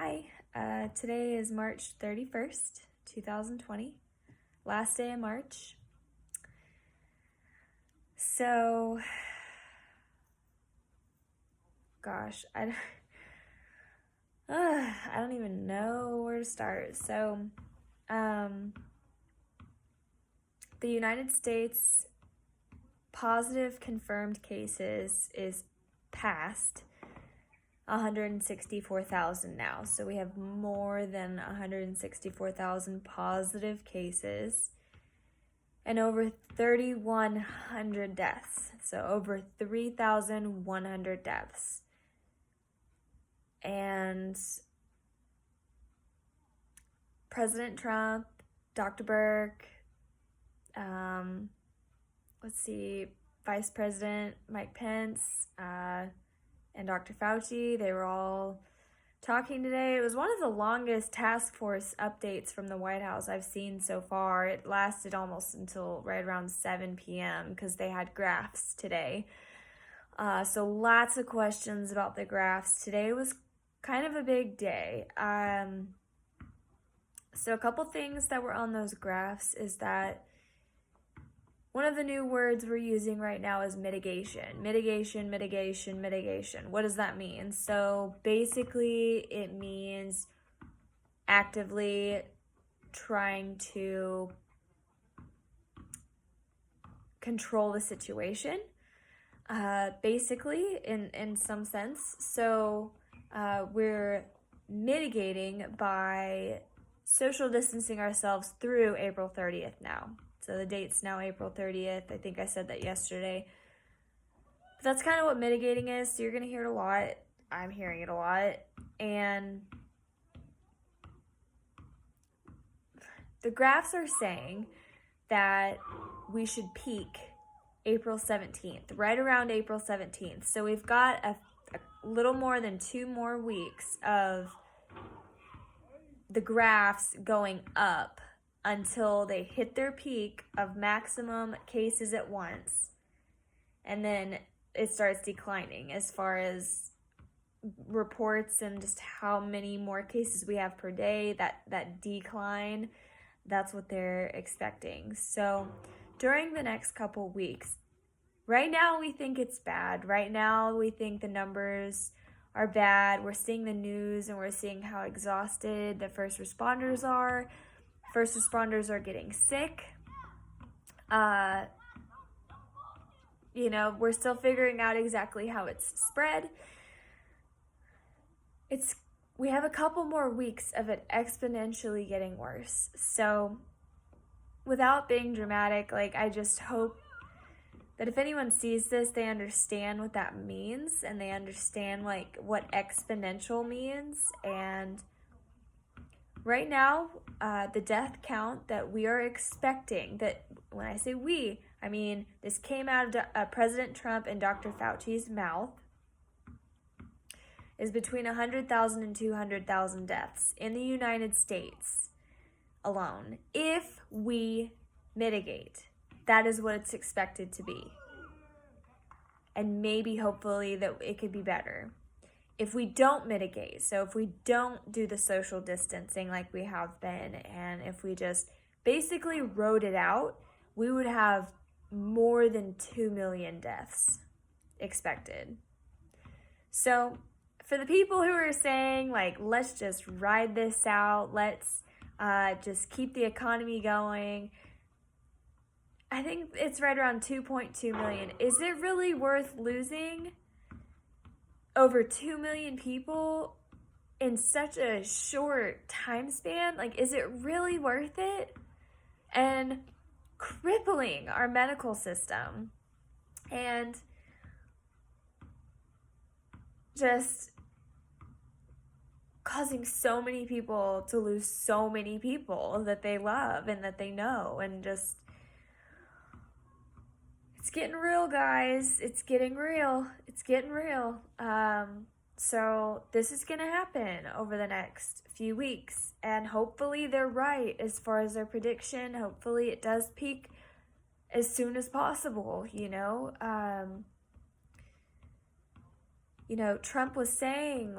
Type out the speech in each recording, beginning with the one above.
Hi, today is March 31st, 2020, last day of March. So, gosh, don't even know where to start. So, the United States positive confirmed cases is past 164,000 now. So we have more than 164,000 positive cases and over 3,100 deaths. So over 3,100 deaths. And President Trump, Dr. Burke, Vice President Mike Pence, and Dr. Fauci, they were all talking today. It was one of the longest task force updates from the White House I've seen so far. It lasted almost until right around 7 p.m. because they had graphs today. So lots of questions about the graphs. Today was kind of a big day. So a couple things that were on those graphs is that one of the new words we're using right now is mitigation. Mitigation. What does that mean? So basically it means actively trying to control the situation, basically in some sense. So we're mitigating by social distancing ourselves through April 30th now. So the date's now April 30th. I think I said that yesterday. But that's kind of what mitigating is. So you're going to hear it a lot. I'm hearing it a lot. And the graphs are saying that we should peak April 17th, right around April 17th. So we've got a little more than 2 more weeks of the graphs going up until they hit their peak of maximum cases at once. And then it starts declining as far as reports and just how many more cases we have per day, that decline, that's what they're expecting. So during the next couple weeks, right now we think it's bad. Right now we think the numbers are bad. We're seeing the news and we're seeing how exhausted the first responders are. First responders are getting sick. We're still figuring out exactly how it's spread. We have a couple more weeks of it exponentially getting worse. So without being dramatic, I just hope that if anyone sees this, they understand what that means and they understand what exponential means. And right now, the death count that we are expecting, that when I say we, I mean this came out of President Trump and Dr. Fauci's mouth, is between 100,000 and 200,000 deaths in the United States alone. If we mitigate, that is what it's expected to be. And maybe, hopefully, that it could be better. If we don't mitigate, so if we don't do the social distancing like we have been, and if we just basically rode it out, we would have more than 2 million deaths expected. So for the people who are saying, let's just ride this out, let's just keep the economy going, I think it's right around 2.2 million. Is it really worth losing over 2 million people in such a short time span? Is it really worth it? And crippling our medical system and just causing so many people to lose so many people that they love and that they know, and just it's getting real, guys. It's getting real. So this is gonna happen over the next few weeks, and hopefully they're right as far as their prediction. Hopefully it does peak as soon as possible. Trump was saying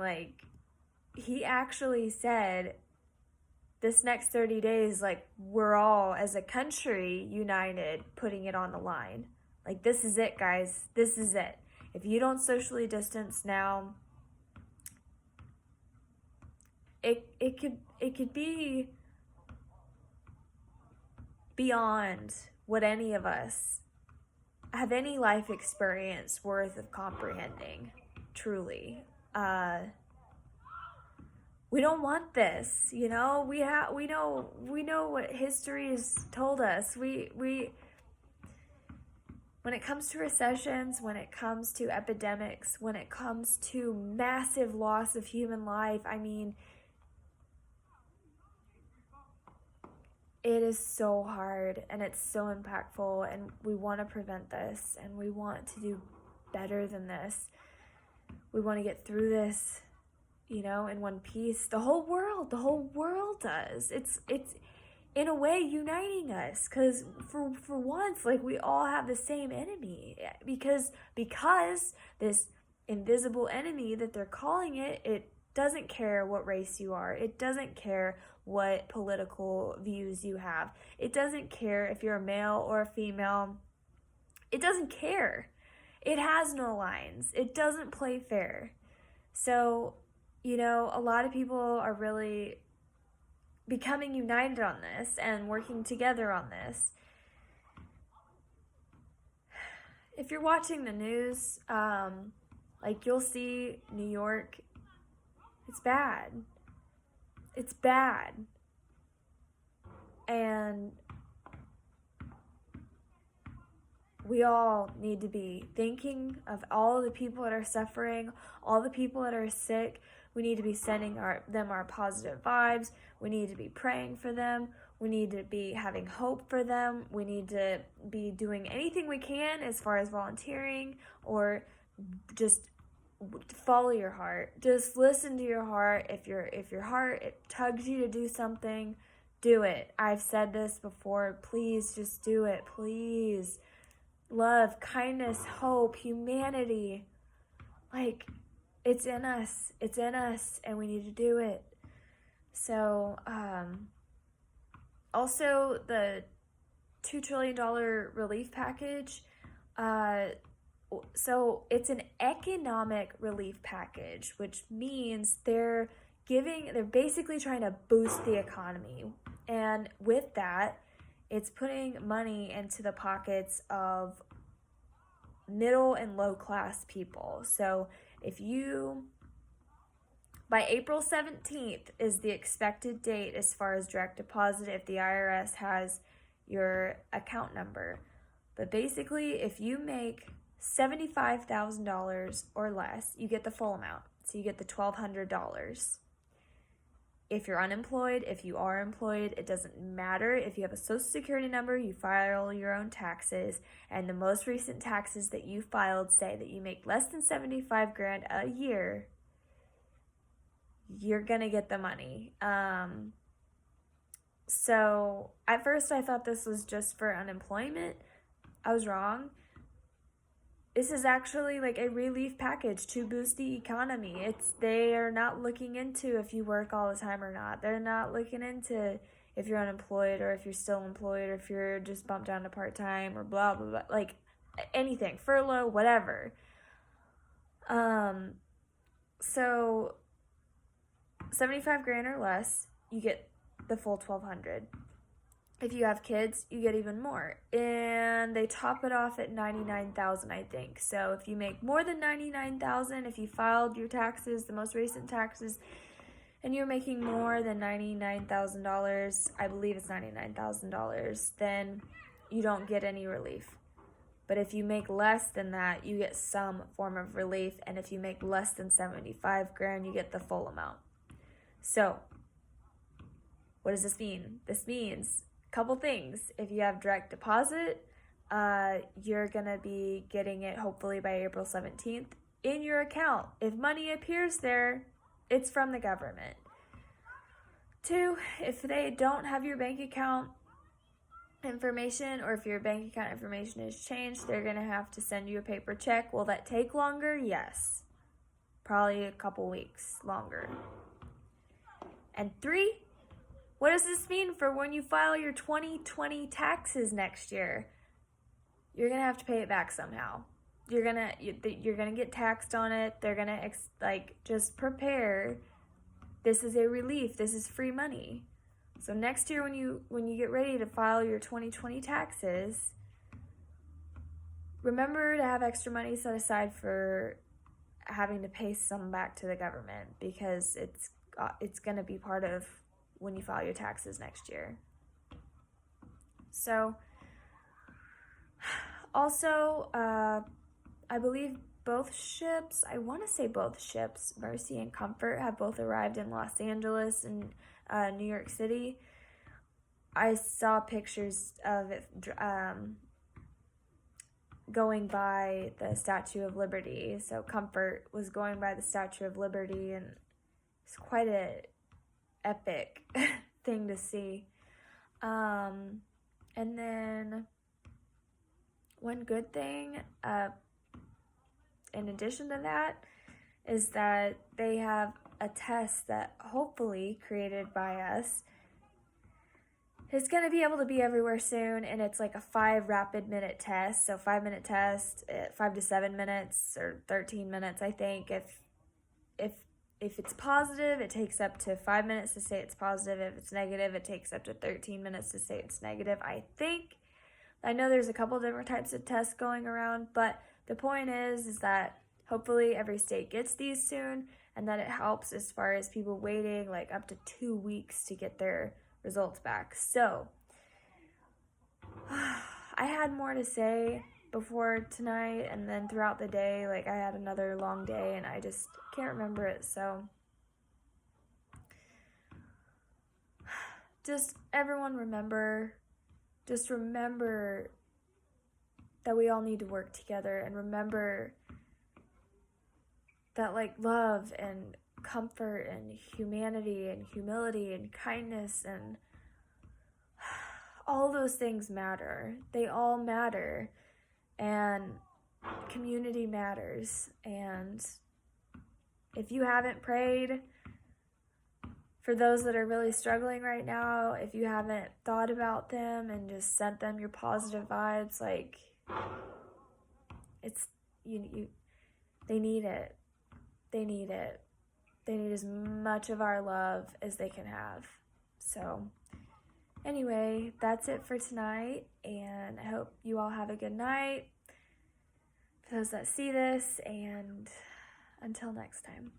he actually said this next 30 days, like, we're all, as a country, united, putting it on the line. Like, this is it, guys. This is it. If you don't socially distance now, it could be beyond what any of us have any life experience worth of comprehending, truly. We don't want this, you know. We know what history has told us. When it comes to recessions, when it comes to epidemics, when it comes to massive loss of human life, I mean, it is so hard and it's so impactful, and we want to prevent this, and we want to do better than this. We want to get through this, you know, in one piece. The whole world does. It's in a way uniting us, because for once, like, we all have the same enemy, because this invisible enemy that they're calling it doesn't care what race you are. It doesn't care what political views you have. It doesn't care if you're a male or a female. It doesn't care. It has no lines. It doesn't play fair. So, you know, a lot of people are really becoming united on this and working together on this. If you're watching the news, like, you'll see New York, it's bad. It's bad. And we all need to be thinking of all the people that are suffering, all the people that are sick. We need to be sending them our positive vibes. We need to be praying for them. We need to be having hope for them. We need to be doing anything we can as far as volunteering, or just follow your heart. Just listen to your heart. If your heart, it tugs you to do something, do it. I've said this before. Please just do it. Please. Love, kindness, hope, humanity. Like, it's in us. It's in us, and we need to do it. So, also the $2 trillion relief package. So it's an economic relief package, which means they're basically trying to boost the economy. And with that, it's putting money into the pockets of middle and low class people. So by April 17th is the expected date as far as direct deposit, if the IRS has your account number. But basically, if you make $75,000 or less, you get the full amount. So you get the $1,200. If you're unemployed, if you are employed, it doesn't matter. If you have a social security number, you file your own taxes, and the most recent taxes that you filed say that you make less than $75,000 a year, you're gonna get the money. So at first I thought this was just for unemployment. I was wrong. This is actually like a relief package to boost the economy. They are not looking into if you work all the time or not. They're not looking into if you're unemployed or if you're still employed or if you're just bumped down to part-time or blah, blah, blah. Like, anything. Furlough, whatever. So $75,000 or less, you get the full $1,200. If you have kids, you get even more. And they top it off at $99,000, I think. So if you make more than $99,000, if you filed your taxes, the most recent taxes, and you're making more than $99,000, I believe it's $99,000, then you don't get any relief. But if you make less than that, you get some form of relief. And if you make less than $75,000, you get the full amount. So what does this mean? This means couple things. If you have direct deposit, you're gonna be getting it hopefully by April 17th in your account. If money appears there, it's from the government. 2, if they don't have your bank account information, or if your bank account information has changed, they're gonna have to send you a paper check. Will that take longer? Yes. Probably a couple weeks longer. And 3, what does this mean for when you file your 2020 taxes next year? You're gonna have to pay it back somehow. You're gonna get taxed on it. They're gonna just prepare. This is a relief. This is free money. So next year when you get ready to file your 2020 taxes, remember to have extra money set aside for having to pay some back to the government, because it's going to be part of when you file your taxes next year. So also, I believe both ships, Mercy and Comfort, have both arrived in Los Angeles and New York City. I saw pictures of it going by the Statue of Liberty. So Comfort was going by the Statue of Liberty, and it's quite a epic thing to see. And then one good thing, in addition to that, is that they have a test that hopefully created by us is going to be able to be everywhere soon, and it's like a 5 rapid minute test. So 5-minute test, 5 to 7 minutes or 13 minutes, I think. If it's positive, it takes up to 5 minutes to say it's positive. If it's negative, it takes up to 13 minutes to say it's negative, I think. I know there's a couple different types of tests going around, but the point is that hopefully every state gets these soon, and that it helps as far as people waiting like up to 2 weeks to get their results back. So I had more to say before tonight, and then throughout the day, like I had another long day and I just can't remember it. So just everyone remember that we all need to work together, and remember that like love and comfort and humanity and humility and kindness and all those things matter. They all matter, and community matters. And if you haven't prayed for those that are really struggling right now, if you haven't thought about them and just sent them your positive vibes, like it's they need it. They need it. They need as much of our love as they can have. So anyway, that's it for tonight, and I hope you all have a good night for those that see this, and until next time.